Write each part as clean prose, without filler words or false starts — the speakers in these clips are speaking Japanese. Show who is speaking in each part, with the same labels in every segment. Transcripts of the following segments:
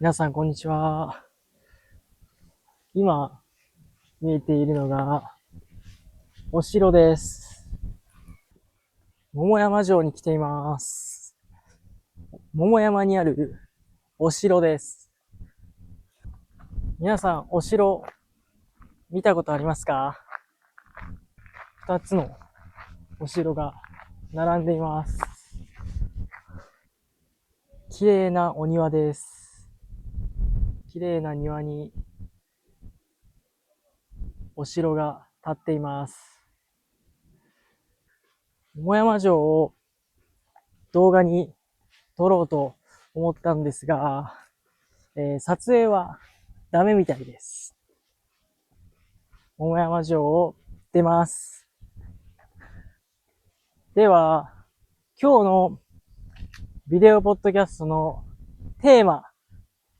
Speaker 1: 皆さん、こんにちは。今、見えているのが、お城です。桃山城に来ています。桃山にあるお城です。皆さん、お城、見たことありますか？二つのお城が並んでいます。綺麗なお庭です。綺麗な庭にお城が建っています。桃山城を動画に撮ろうと思ったんですが、撮影はダメみたいです。桃山城を出ます。では、今日のビデオポッドキャストのテーマ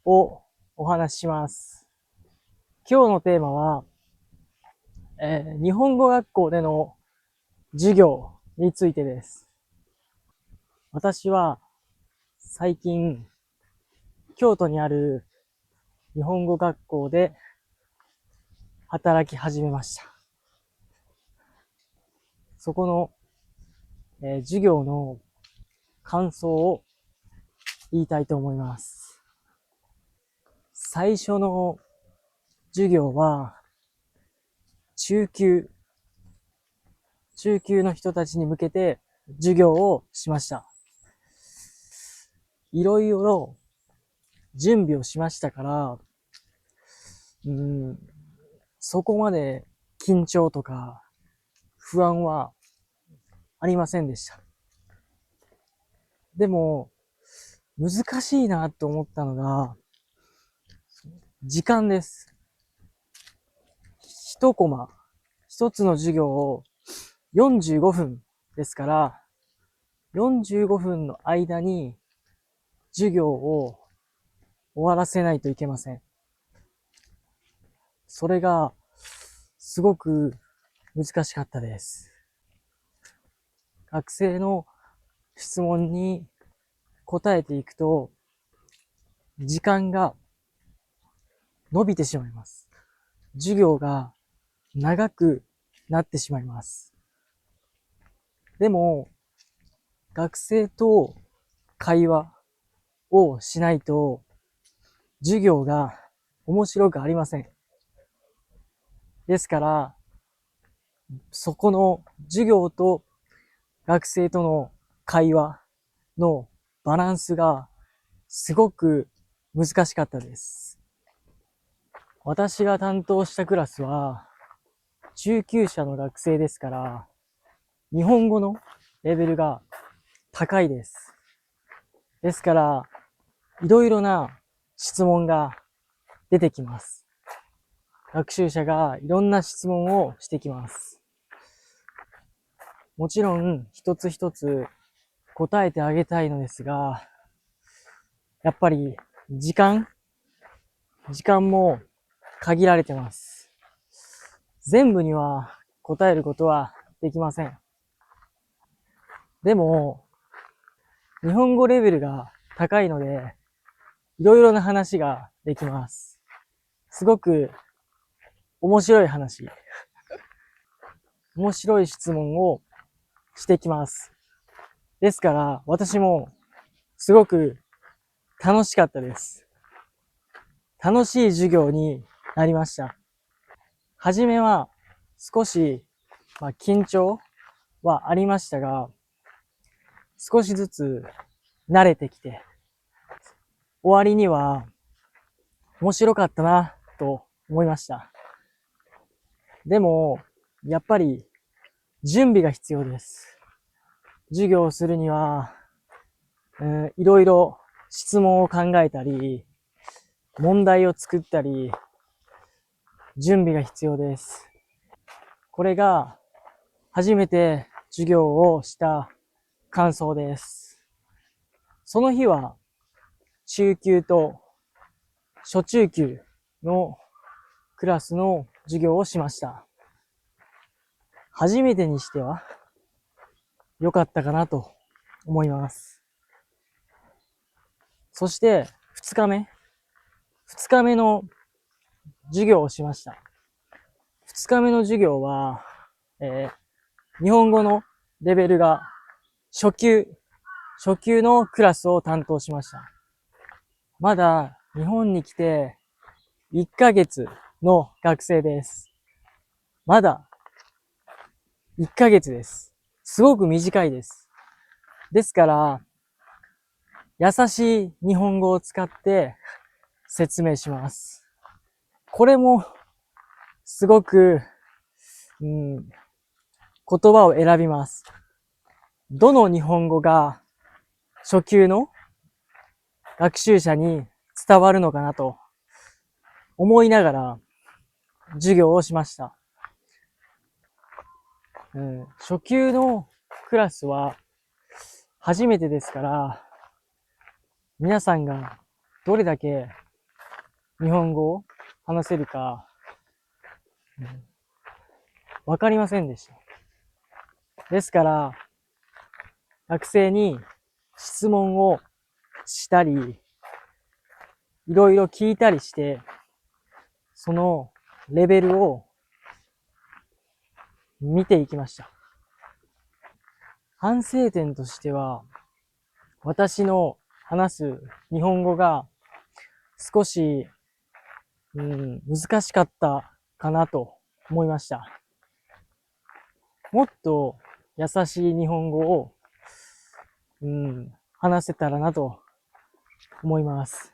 Speaker 1: をお話しします。今日のテーマは、日本語学校での授業についてです。私は最近、京都にある日本語学校で働き始めました。そこの、授業の感想を言いたいと思います。最初の授業は、中級の人たちに向けて授業をしました。いろいろ準備をしましたから、そこまで緊張とか不安はありませんでした。でも、難しいなと思ったのが、時間です。一コマ、一つの授業を45分ですから、45分の間に授業を終わらせないといけません。それがすごく難しかったです。学生の質問に答えていくと、時間が伸びてしまいます。授業が長くなってしまいます。でも、学生と会話をしないと、授業が面白くありません。ですから、そこの授業と学生との会話のバランスがすごく難しかったです。私が担当したクラスは中級者の学生ですから、日本語のレベルが高いです。ですから、いろいろな質問が出てきます。学習者がいろんな質問をしてきます。もちろん一つ一つ答えてあげたいのですが、やっぱり時間も限られてます。全部には答えることはできません。でも、日本語レベルが高いので、いろいろな話ができます。すごく面白い話、面白い質問をしてきます。ですから、私もすごく楽しかったです。楽しい授業になりました。はじめは少し、緊張はありましたが、少しずつ慣れてきて、終わりには面白かったなと思いました。でも、やっぱり準備が必要です。授業をするには、いろいろ質問を考えたり、問題を作ったり、準備が必要です。これが初めて授業をした感想です。その日は中級と初中級のクラスの授業をしました。初めてにしては良かったかなと思います。そして2日目。2日目の授業をしました。2日目の授業は、日本語のレベルが初級のクラスを担当しました。まだ日本に来て1ヶ月の学生です。まだ1ヶ月です。すごく短いです。ですから、優しい日本語を使って説明します。これもすごく、言葉を選びます。どの日本語が初級の学習者に伝わるのかなと思いながら授業をしました。初級のクラスは初めてですから、皆さんがどれだけ日本語を話せるか、わかりませんでした。ですから、学生に質問をしたり、いろいろ聞いたりして、そのレベルを見ていきました。反省点としては、私の話す日本語が少し、難しかったかなと思いました。もっと優しい日本語を、話せたらなと思います。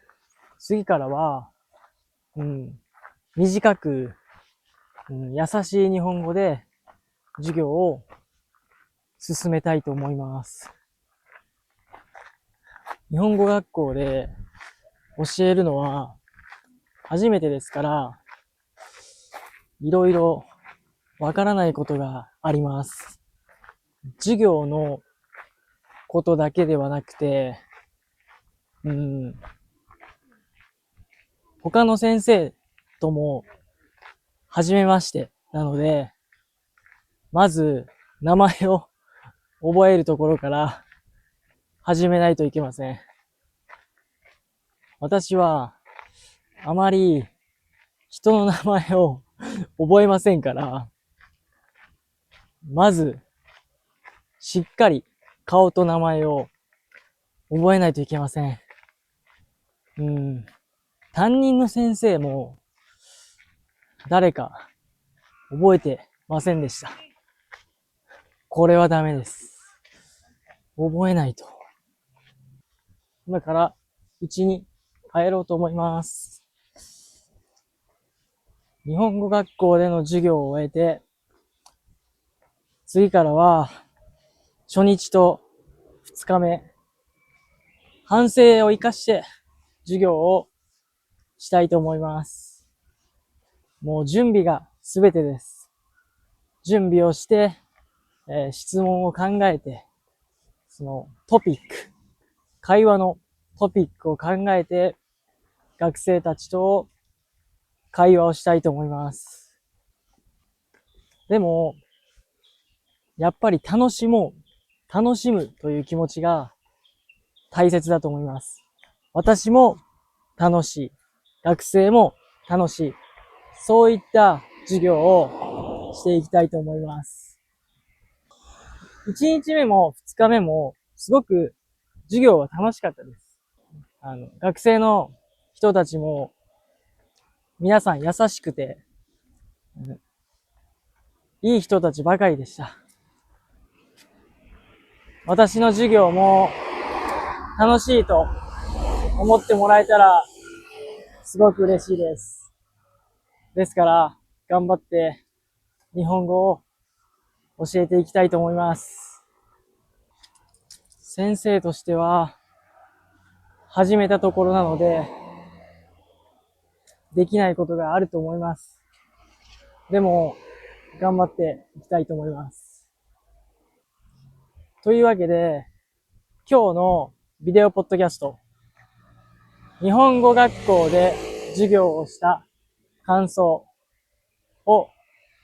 Speaker 1: 次からは、短く、優しい日本語で授業を進めたいと思います。日本語学校で教えるのは初めてですから、いろいろわからないことがあります。授業のことだけではなくて、他の先生とも初めましてなので、まず名前を覚えるところから始めないといけません。私はあまり人の名前を覚えませんから、まずしっかり顔と名前を覚えないといけません。担任の先生も誰か覚えてませんでした。これはダメです。覚えないと。今から家に帰ろうと思います。日本語学校での授業を終えて、次からは初日と2日目、反省を生かして授業をしたいと思います。もう準備がすべてです。準備をして、質問を考えて、そのトピック、会話のトピックを考えて、学生たちと会話をしたいと思います。でも、やっぱり楽しむという気持ちが大切だと思います。私も楽しい。学生も楽しい。そういった授業をしていきたいと思います。1日目も2日目もすごく授業は楽しかったです。学生の人たちも皆さん優しくて、いい人たちばかりでした。私の授業も楽しいと思ってもらえたらすごく嬉しいです。ですから頑張って日本語を教えていきたいと思います。先生としては始めたところなのでできないことがあると思います。でも頑張っていきたいと思います。というわけで今日のビデオポッドキャスト、日本語学校で授業をした感想を終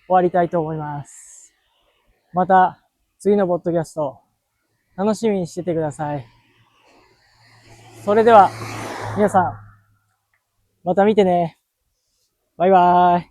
Speaker 1: わりたいと思います。また次のポッドキャスト楽しみにしててください。それでは皆さんまた見てね。バイバーイ。